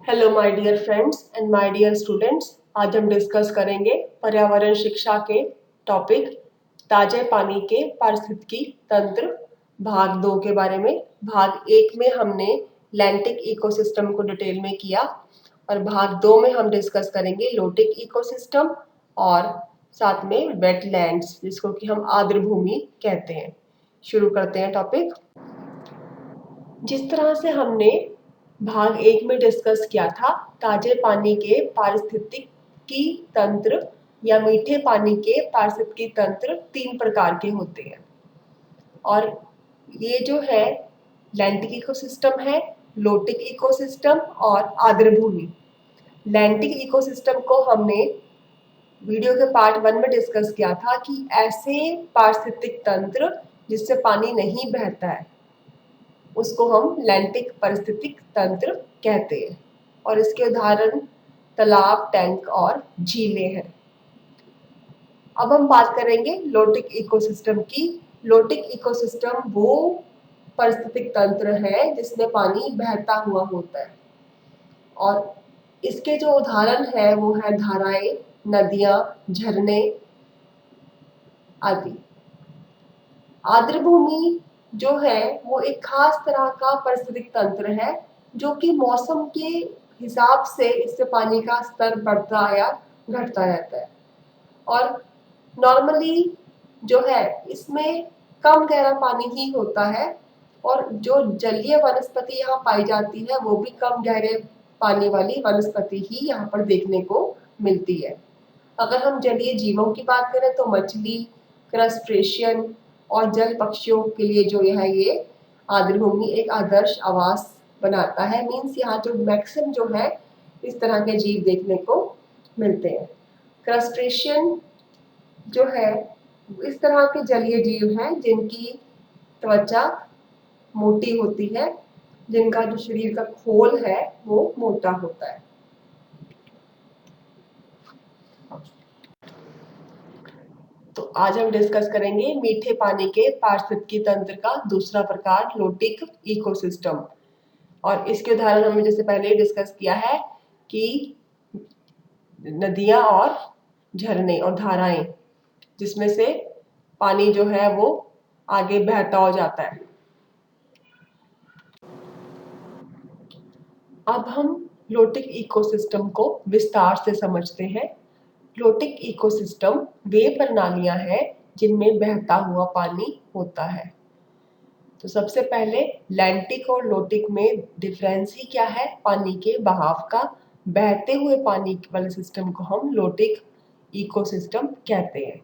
Hello my dear friends and my dear students. आज हम discuss करेंगे पर्यावरण शिक्षा के टॉपिक ताजे पानी के पारिस्थितिकी तंत्र भाग 2 के बारे में। भाग 1 में हमने लैंटिक इकोसिस्टम को डिटेल में किया और भाग 2 में हम डिस्कस करेंगे लोटिक इकोसिस्टम और साथ में वेटलैंड्स, जिसको कि हम आर्द्र भूमि कहते हैं। शुरू करते हैं टॉपिक। जिस तरह से हमने भाग 1 में डिस्कस किया था, ताजे पानी के पारिस्थितिकी तंत्र या मीठे पानी के पारिस्थितिकी तंत्र 3 प्रकार के होते हैं और ये जो है लैंटिक इकोसिस्टम है, लोटिक इकोसिस्टम और आर्द्र भूमि। लैंटिक इकोसिस्टम को हमने वीडियो के पार्ट 1 में डिस्कस किया था कि ऐसे पारिस्थितिक तंत्र जिससे पानी नहीं बहता है उसको हम लैंटिक पारिस्थितिक तंत्र कहते हैं और इसके उदाहरण तालाब, टैंक और झीलें हैं। अब हम बात करेंगे लोटिक इकोसिस्टम की। लोटिक इकोसिस्टम वो पारिस्थितिक तंत्र है जिसमें पानी बहता हुआ होता है और इसके जो उदाहरण है वो है धाराएं, नदियां, झरने आदि। आर्द्र भूमि जो है वो एक खास तरह का पारिस्थितिक तंत्र है जो कि मौसम के हिसाब से इससे पानी का स्तर बढ़ता या घटता रहता है और नॉर्मली जो है इसमें कम गहरा पानी ही होता है और जो जलीय वनस्पति यहाँ पाई जाती है वो भी कम गहरे पानी वाली वनस्पति ही यहाँ पर देखने को मिलती है। अगर हम जलीय जीवों की बात करें तो मछली, क्रस्टेशियन और जल पक्षियों के लिए जो है ये आर्द्र भूमि एक आदर्श आवास बनाता है। मीन्स यहाँ जो मैक्सिमम जो है इस तरह के जीव देखने को मिलते हैं। क्रस्टेशियन जो है इस तरह के जलीय जीव हैं जिनकी त्वचा मोटी होती है, जिनका जो शरीर का खोल है वो मोटा होता है। तो आज हम डिस्कस करेंगे मीठे पानी के पारिस्थितिकी तंत्र का दूसरा प्रकार लोटिक इकोसिस्टम और इसके उदाहरण हमने जैसे पहले डिस्कस किया है कि नदियां और झरने और धाराएं, जिसमें से पानी जो है वो आगे बहता हो जाता है। अब हम लोटिक इकोसिस्टम को विस्तार से समझते हैं। लोटिक इकोसिस्टम वे प्रणालियां हैं जिनमें बहता हुआ पानी होता है। तो सबसे पहले लैंटिक और लोटिक में डिफरेंस ही क्या है? पानी के बहाव का। बहते हुए पानी वाले सिस्टम को हम लोटिक इकोसिस्टम कहते हैं।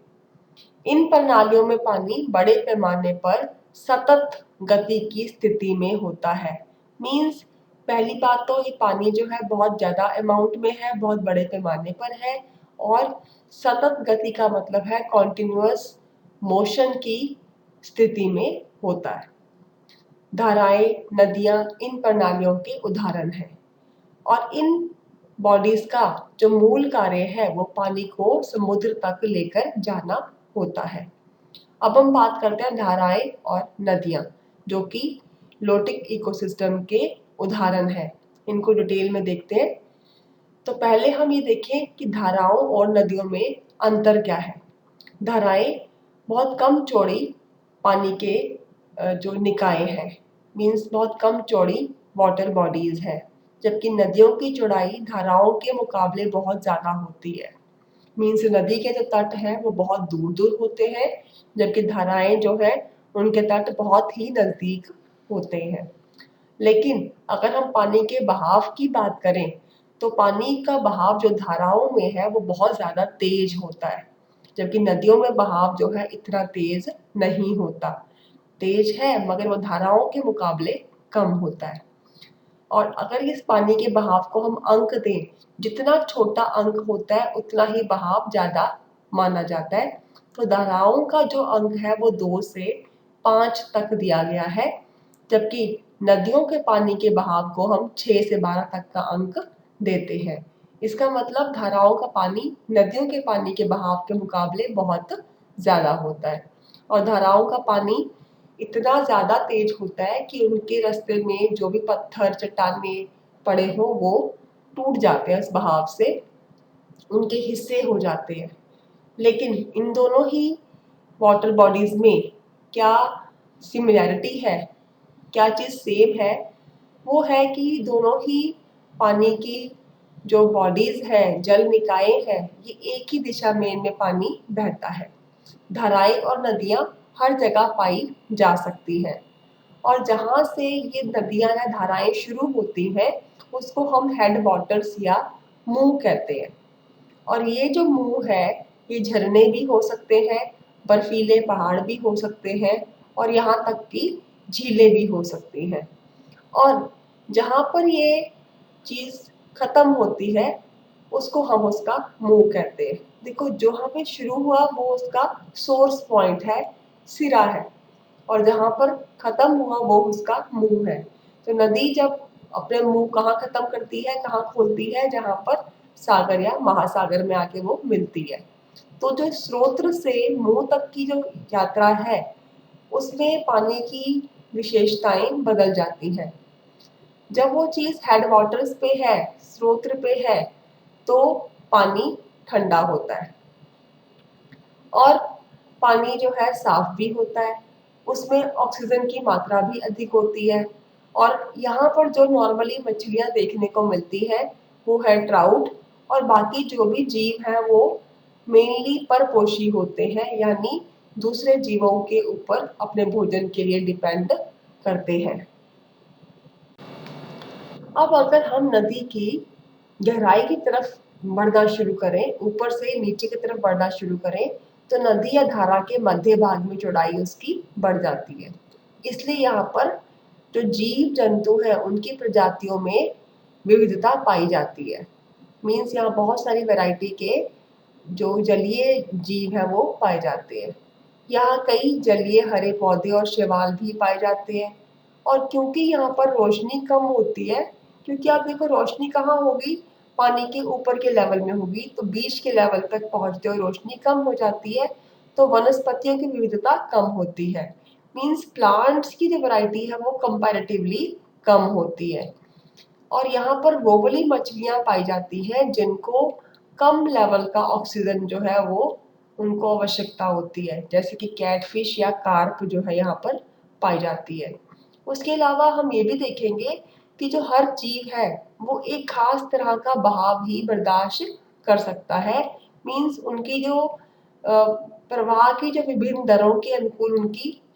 इन प्रणालियों में पानी बड़े पैमाने पर सतत गति की स्थिति में होता है। मीन्स पहली बात तो ये पानी जो है बहुत ज्यादा अमाउंट में है, बहुत बड़े पैमाने पर है और सतत गति का मतलब है कॉन्टिन्यूअस मोशन की स्थिति में होता है। धाराएं, नदियां इन प्रणालियों के उदाहरण हैं और इन बॉडीज का जो मूल कार्य है वो पानी को समुद्र तक लेकर जाना होता है। अब हम बात करते हैं धाराएं और नदियां, जो कि लोटिक इकोसिस्टम के उदाहरण हैं। इनको डिटेल में देखते हैं। तो पहले हम ये देखें कि धाराओं और नदियों में अंतर क्या है। धाराएं बहुत कम चौड़ी पानी के जो निकाय हैं, मीन्स बहुत कम चौड़ी वाटर बॉडीज है, जबकि नदियों की चौड़ाई धाराओं के मुकाबले बहुत ज्यादा होती है। मीन्स नदी के जो तट हैं वो बहुत दूर दूर होते हैं, जबकि धाराएं जो है उनके तट बहुत ही नजदीक होते हैं। लेकिन अगर हम पानी के बहाव की बात करें तो पानी का बहाव जो धाराओं में है वो बहुत ज्यादा तेज होता है, जबकि नदियों में बहाव जो है इतना तेज नहीं होता। तेज है मगर वो धाराओं के मुकाबले कम होता है। और अगर इस पानी के बहाव को हम अंक दें, जितना छोटा अंक होता है उतना ही बहाव ज्यादा माना जाता है। तो धाराओं का जो अंक है वो 2 से 5 तक दिया गया है, जबकि नदियों के पानी के बहाव को हम 6 से 12 तक का अंक देते हैं। इसका मतलब धाराओं का पानी नदियों के पानी के बहाव के मुकाबले बहुत ज्यादा होता है और धाराओं का पानी इतना ज्यादा तेज होता है कि उनके रास्ते में जो भी पत्थर चट्टानें पड़े हो वो टूट जाते हैं इस बहाव से, उनके हिस्से हो जाते हैं। लेकिन इन दोनों ही वाटर बॉडीज में क्या सिमिलैरिटी है, क्या चीज़ सेम है? वो है कि दोनों ही पानी की जो बॉडीज हैं, जल निकाय हैं, ये एक ही दिशा में इनमें पानी बहता है। धाराएं और नदियां हर जगह पाई जा सकती हैं, और जहाँ से ये नदियां या धाराएं शुरू होती हैं उसको हम हेड वाटर्स या मुंह कहते हैं। और ये जो मुंह है, ये झरने भी हो सकते हैं, बर्फीले पहाड़ भी हो सकते हैं, और यहाँ तक कि झीलें भी हो सकती हैं। और जहाँ पर ये चीज़ खत्म होती है उसको हम उसका मुंह कहते हैं। देखो, जो हमें शुरू हुआ वो उसका सोर्स पॉइंट है, सिरा है, और जहाँ पर खत्म हुआ वो उसका मुंह है। तो नदी जब अपने मुंह कहाँ खत्म करती है, कहाँ खोलती है? जहाँ पर सागर या महासागर में आके वो मिलती है। तो जो स्रोत से मुंह तक की जो यात्रा है उसमें पानी की विशेषताएं बदल जाती हैं। जब वो चीज़ हेड वाटर्स पे है, स्रोत पे है, तो पानी ठंडा होता है और पानी जो है साफ भी होता है, उसमें ऑक्सीजन की मात्रा भी अधिक होती है। और यहाँ पर जो नॉर्मली मछलियाँ देखने को मिलती है वो है ट्राउट, और बाकी जो भी जीव हैं वो मेनली परपोषी होते हैं, यानी दूसरे जीवों के ऊपर अपने भोजन के लिए डिपेंड करते हैं। अब अगर हम नदी की गहराई की तरफ बढ़ना शुरू करें, ऊपर से नीचे की तरफ बढ़ना शुरू करें, तो नदी या धारा के मध्य भाग में चौड़ाई उसकी बढ़ जाती है। इसलिए यहाँ पर जो जीव जंतु है उनकी प्रजातियों में विविधता पाई जाती है। मीन्स यहाँ बहुत सारी वैरायटी के जो जलीय जीव है वो पाए जाते हैं। यहाँ कई जलीय हरे पौधे और शैवाल भी पाए जाते हैं। और क्योंकि यहाँ पर रोशनी कम होती है, क्योंकि आप देखो रोशनी कहाँ होगी, पानी के ऊपर के लेवल में होगी, तो बीच के लेवल तक पहुँचते हुए रोशनी कम हो जाती है, तो वनस्पतियों की विविधता कम होती है। मीन्स प्लांट्स की जो वैरायटी है वो कंपैरेटिवली कम होती है। और यहाँ पर वो वाली मछलियाँ पाई जाती हैं जिनको कम लेवल का ऑक्सीजन जो है वो उनको आवश्यकता होती है, जैसे कि कैटफिश या कार्प जो है यहाँ पर पाई जाती है। उसके अलावा हम ये भी देखेंगे कि जो हर जीव है वो एक खास तरह का बहाव ही बर्दाश्त कर सकता है। मीन्स उनकी जो प्रवाह की जो विभिन्न दरों के अनुकूल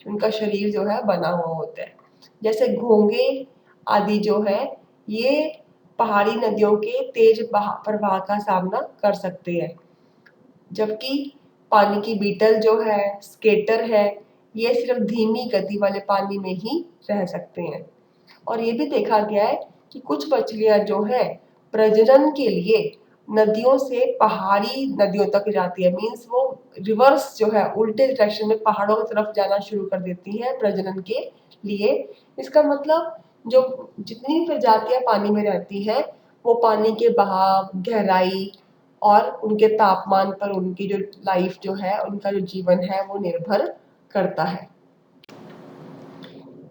उनका शरीर जो है बना हुआ होता है। जैसे घोंगे आदि जो है ये पहाड़ी नदियों के तेज प्रवाह का सामना कर सकते हैं, जबकि पानी की बीटल जो है, स्केटर है, ये सिर्फ धीमी गति वाले पानी में ही रह सकते हैं। और ये भी देखा गया है कि कुछ मछलियाँ जो है प्रजनन के लिए नदियों से पहाड़ी नदियों तक जाती है। मीन्स वो रिवर्स जो है उल्टे डायरेक्शन में पहाड़ों की तरफ जाना शुरू कर देती है प्रजनन के लिए। इसका मतलब जो जितनी प्रजातियां पानी में रहती हैं वो पानी के बहाव, गहराई और उनके तापमान पर उनकी जो लाइफ जो है, उनका जो जीवन है वो निर्भर करता है।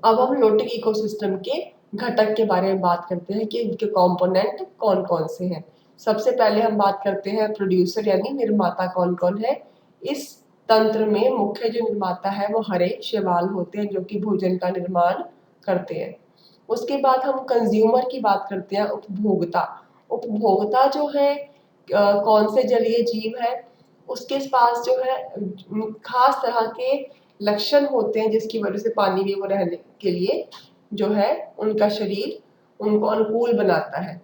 अब हम लोटिक इकोसिस्टम के घटक के बारे में बात करते हैं कि इनके कंपोनेंट कौन कौन से हैं। सबसे पहले हम बात करते हैं प्रोड्यूसर यानी निर्माता कौन कौन है। इस तंत्र में मुख्य जो निर्माता है वो हरे शैवाल होते हैं जो कि भोजन का निर्माण करते हैं। उसके बाद हम कंज्यूमर की बात करते हैं, उपभोक्ता। उपभोक्ता जो है कौन से जलीय जीव है, उसके पास जो है खास तरह के लक्षण होते हैं जिसकी वजह से पानी में वो रहने के लिए जो है उनका शरीर उनको अनुकूल बनाता है।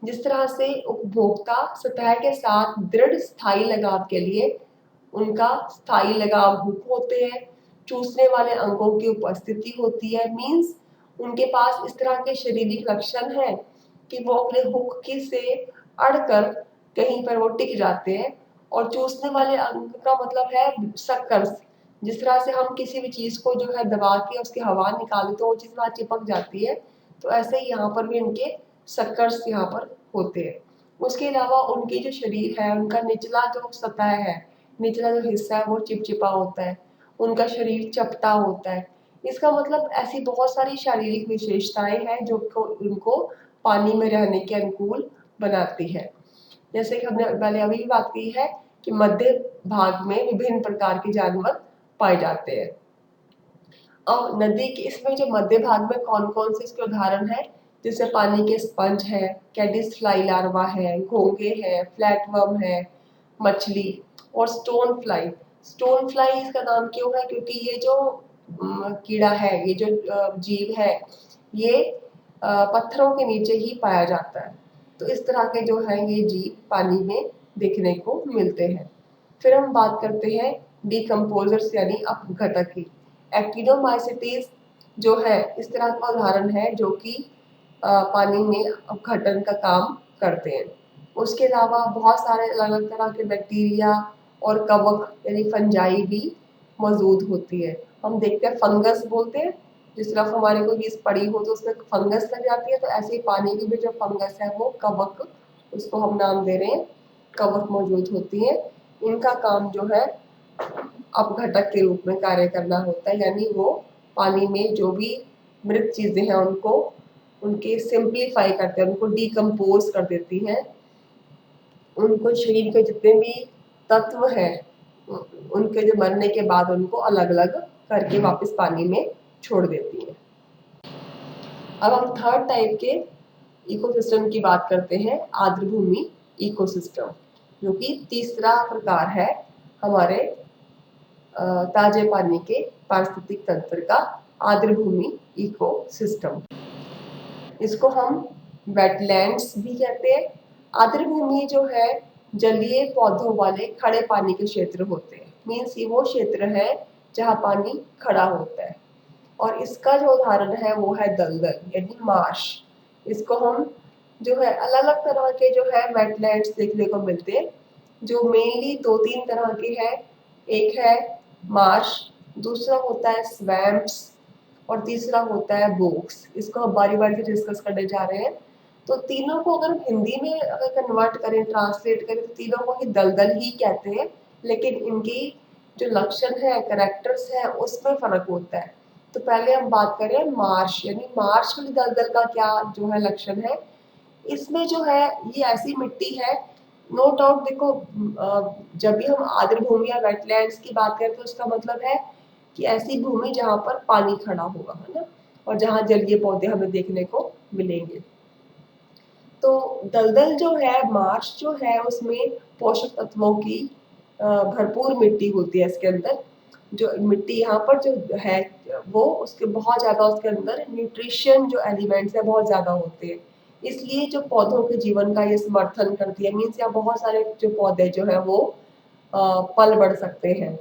जिस तरह से उपभोक्ता सतह के साथ दृढ़ स्थायी लगाव के लिए उनका स्थायी लगाव हुक होते हैं, चूसने वाले अंगों की उपस्थिति होती है। मीन्स उनके पास इस तरह के शारीरिक लक्षण हैं कि वो अपने हुक की से अड़कर कहीं पर वो टिक जाते हैं। और चूसने वाले अंग का मतलब है सक्कर्स। जिस तरह से हम किसी भी चीज को जो है दबा के उसकी हवा निकाले तो वो चीज वहां चिपक जाती है, तो ऐसे ही यहाँ पर भी उनके सक्कर्स यहाँ पर होते हैं। उसके अलावा उनकी जो शरीर है, उनका निचला जो सतह है, निचला जो हिस्सा है वो चिपचिपा होता है, उनका शरीर चपटा होता है। इसका मतलब ऐसी बहुत सारी शारीरिक विशेषताएं हैं जो उनको पानी में रहने के अनुकूल बनाती है। जैसे कि हमने पहले अभी भी बात की है कि मध्य भाग में विभिन्न प्रकार के जानवर पाए जाते हैं। और नदी के इसमें जो मध्य भाग में कौन कौन से इसके उदाहरण है, जैसे पानी के स्पंज है, कैडिस फ्लाई लार्वा है, घोंगे है, फ्लैटवर्म है, मछली और स्टोन फ्लाई। स्टोन फ्लाई इसका नाम क्यों है, क्योंकि ये जो कीड़ा है, ये जो जीव है, ये पत्थरों के नीचे ही पाया जाता है। तो इस तरह के जो है ये जीव पानी में देखने को मिलते हैं। फिर हम बात करते हैं डिकम्पोजर्स यानी अपघटक की। एक्टिनोमाइसीटीज जो है इस तरह का उदाहरण है जो कि पानी में अपघटन का काम करते हैं। उसके अलावा बहुत सारे अलग अलग तरह के बैक्टीरिया और कवक यानी फंजाई भी मौजूद होती है। हम देखते हैं फंगस बोलते हैं, जिस तरफ हमारे को यीस्ट पड़ी हो तो उसमें फंगस लग जाती है, तो ऐसे ही पानी की भी जो फंगस है वो कवक, उसको हम नाम दे रहे हैं, कवक मौजूद होती है। इनका काम जो है अपघटक के रूप में कार्य करना होता है, यानी वो पानी में जो भी मृत चीजें हैं उनको उनके सिंप्लीफाई करते हैं, उनको डिकम्पोज कर देती हैं, उनको शरीर के जितने भी तत्व हैं उनके जो मरने के बाद उनको अलग अलग करके वापस पानी में छोड़ देती है। अब हम थर्ड टाइप के इकोसिस्टम की बात करते हैं, आर्द्रभूमि इकोसिस्टम, जो कि तीसरा प्रकार है हमारे ताजे पानी के पारिस्थितिक तंत्र का, आर्द्रभूमि इकोसिस्टम। इसको हम वेटलैंड्स भी कहते हैं। आर्द्रभूमि जो है जलीय पौधों वाले खड़े पानी के क्षेत्र होते हैं, मीन्स ये वो क्षेत्र है जहाँ पानी खड़ा होता है। और इसका जो उदाहरण है वो है दलदल यानी मार्श। इसको हम जो है अलग अलग तरह के जो है वेटलैंड्स देखने को मिलते हैं, जो मेनली दो तीन तरह के हैं। एक है मार्श, दूसरा होता है स्वैम्प्स और तीसरा होता है बोक्स। इसको हम बारी बारी से डिस्कस करने जा रहे हैं। तो तीनों को अगर हिंदी में अगर कन्वर्ट करें, ट्रांसलेट करें, तो तीनों को ही दलदल ही कहते हैं, लेकिन इनकी जो लक्षण है, कैरेक्टर्स है, उसमें फर्क होता है। तो पहले हम बात करें मार्श यानी मार्श वाली दलदल का क्या जो है लक्षण है। इसमें जो है ये ऐसी मिट्टी है, नो डाउट देखो, जब भी हम आर्द्रभूमि या वेटलैंड्स की बात करें तो उसका मतलब है कि ऐसी भूमि जहाँ पर पानी खड़ा होगा, है ना, और जहाँ जलीय पौधे हमें देखने को मिलेंगे। तो दलदल जो है, मार्श जो है, उसमें पोषक तत्वों की भरपूर मिट्टी होती है। इसके अंदर जो मिट्टी यहाँ पर जो है वो उसके बहुत ज्यादा उसके अंदर न्यूट्रिशन जो एलिमेंट्स है बहुत ज्यादा होते हैं, इसलिए जो पौधों के जीवन का ये समर्थन करती है। मीन्स यहाँ बहुत सारे जो पौधे जो है वो पल बढ़ सकते हैं।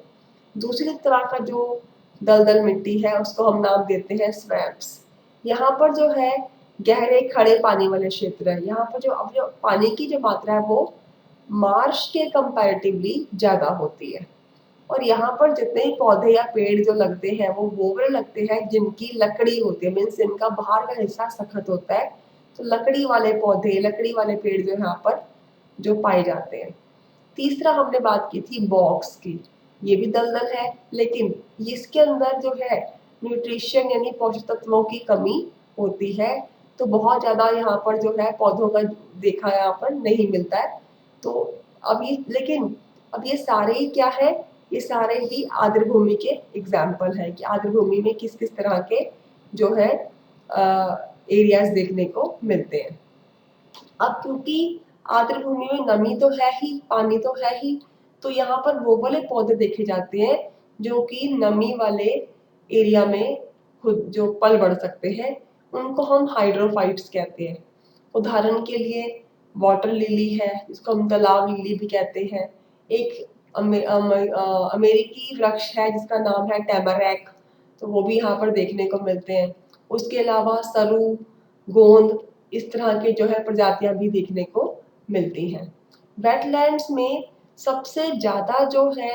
दूसरी तरह का जो दलदल मिट्टी है उसको हम नाम देते हैं स्वैम्प्स। यहाँ पर जो है गहरे खड़े पानी वाले क्षेत्र है। यहाँ पर जो अब जो पानी की जो मात्रा है वो मार्श के कंपैरेटिवली ज्यादा होती है। और यहाँ पर जितने ही पौधे या पेड़ जो लगते हैं वो वाले लगते हैं जिनकी लकड़ी होती है, मीन्स इनका बाहर का हिस्सा सख्त होता है। तो लकड़ी वाले पौधे, लकड़ी वाले पेड़ जो यहाँ पर जो पाए जाते हैं। तीसरा हमने बात की थी बॉक्स की, ये भी दलदल है, लेकिन इसके अंदर जो है न्यूट्रिशन यानी पोषक तत्वों की कमी होती है। तो बहुत ज्यादा यहाँ पर जो है पौधों का देखा यहाँ पर नहीं मिलता है। तो अब ये लेकिन अब ये सारे ही क्या है, ये सारे ही आर्द्रभूमि के एग्जाम्पल है कि आर्द्रभूमि में किस किस तरह के जो है एरियाज देखने को मिलते हैं। अब क्योंकि आर्द्रभूमि में नमी तो है ही, पानी तो है ही, तो यहाँ पर वो वाले पौधे देखे जाते हैं जो कि नमी वाले एरिया में खुद जो पल बढ़ सकते हैं, उनको हम हाइड्रोफाइट्स कहते हैं। उदाहरण के लिए वाटर लिली है, जिसको हम तालाब लिली भी कहते हैं। एक अमेरिकी वृक्ष है जिसका नाम है टैमरैक, तो वो भी यहाँ पर देखने को मिलते हैं। उसके अलावा सरू, गोंद, इस तरह के जो है प्रजातियां भी देखने को मिलती हैं। वेटलैंड्स में सबसे ज्यादा जो है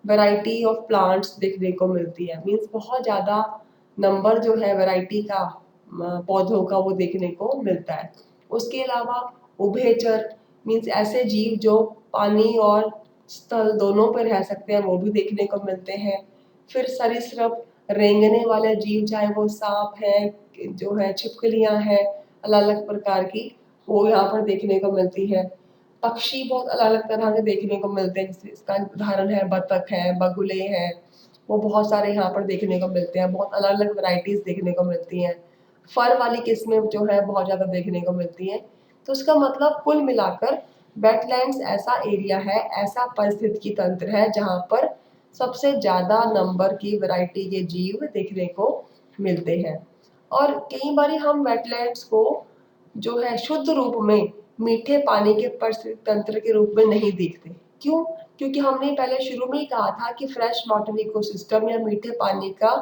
वैरायटी ऑफ प्लांट्स देखने को मिलती है, मीन्स बहुत ज्यादा नंबर जो है वैरायटी का पौधों का वो देखने को मिलता है। उसके अलावा उभयचर मीन्स ऐसे जीव जो पानी और स्थल दोनों पर रह सकते हैं, वो भी देखने को मिलते हैं। फिर सरीसृप, रेंगने वाले जीव, चाहे वो सांप है, जो है छिपकलियां हैं, अलग अलग प्रकार की, वो यहाँ पर देखने को मिलती है। पक्षी बहुत अलग-अलग तरह के देखने को मिलते हैं, जैसे इसका उदाहरण है बतख है, बगुले हैं, वो बहुत सारे यहाँ पर देखने को मिलते हैं, बहुत अलग-अलग वैराइटीज़ देखने को मिलती हैं। फर वाली किस्में जो है बहुत ज़्यादा देखने को मिलती हैं। तो इसका मतलब कुल मिलाकर वेटलैंड्स ऐसा एरिया है, ऐसा पारिस्थितिकी तंत्र है जहाँ पर सबसे ज़्यादा नंबर की वैरायटी के जीव देखने को मिलते हैं। और कई बारी हम वेटलैंड्स को जो है शुद्ध रूप में मीठे पानी के पारिस्थितिक तंत्र के रूप में नहीं देखते। क्यों? क्योंकि हमने पहले शुरू में ही कहा था कि फ्रेश वाटर इकोसिस्टम या मीठे पानी का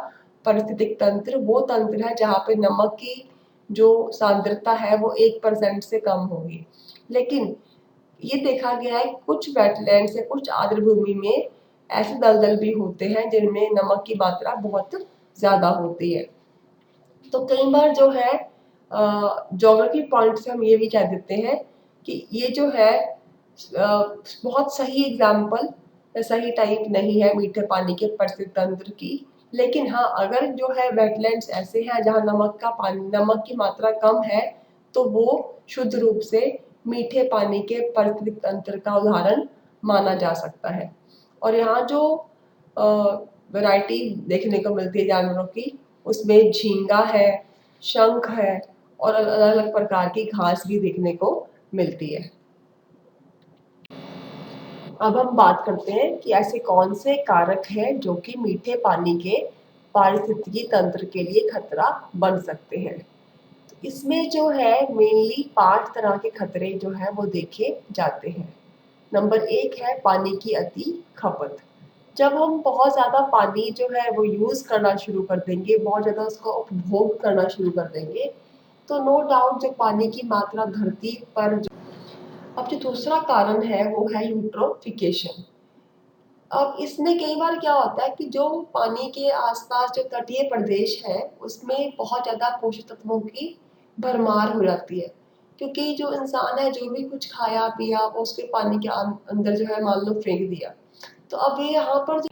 पारिस्थितिक तंत्र वो तंत्र है जहाँ पे नमक की जो सांद्रता है वो 1% से कम होगी। लेकिन ये देखा गया है कुछ वेटलैंड्स या कुछ आर्द्र भूमि में ऐसे दलदल भी होते हैं जिनमें नमक की मात्रा बहुत ज़्यादा होती है। तो कई बार जो है ज्योग्राफी पॉइंट से हम ये भी कह देते हैं कि ये जो है बहुत सही एग्जाम्पल या सही टाइप नहीं है मीठे पानी के पारिस्थितिक तंत्र की। लेकिन हाँ, अगर जो है वेटलैंड्स ऐसे हैं जहाँ नमक की मात्रा कम है, तो वो शुद्ध रूप से मीठे पानी के पारिस्थितिक तंत्र का उदाहरण माना जा सकता है। और यहाँ जो वैरायटी देखने को मिलती है जानवरों की, उसमें झींगा है, शंख है और अलग-अलग प्रकार की घास भी देखने को मिलती है। अब हम बात करते हैं कि ऐसे कौन से कारक हैं जो कि मीठे पानी के पारिस्थितिकी तंत्र के लिए खतरा बन सकते हैं। तो इसमें जो है मेनली 5 तरह के खतरे जो है वो देखे जाते हैं। नंबर 1 है पानी की अति खपत। जब हम बहुत ज़्यादा पानी जो है वो यूज़ करना शुरू कर देंगे, बहुत ज़्यादा उसका उपभोग करना शुरू कर देंगे, तो नो डाउट जो पानी की मात्रा धरती पर अब जो दूसरा कारण है वो है यूट्रोफिकेशन। अब इसमें कई बार क्या होता है कि जो पानी के आसपास जो तटीय प्रदेश है उसमें बहुत ज़्यादा पोषक तत्वों की भरमार हो जाती है, क्योंकि जो इंसान है जो भी कुछ खाया पिया वो उसके पानी के अंदर जो है मान लो फेंक दिया। तो अब ये यहाँ पर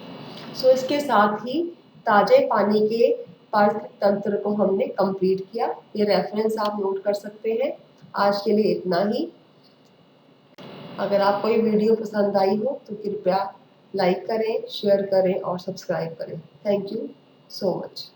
इसके साथ ही ताजे पानी के पारिस्थितिक तंत्र को हमने कंप्लीट किया। ये रेफरेंस आप नोट कर सकते हैं। आज के लिए इतना ही। अगर आपको ये वीडियो पसंद आई हो तो कृपया लाइक करें, शेयर करें और सब्सक्राइब करें। Thank you so much.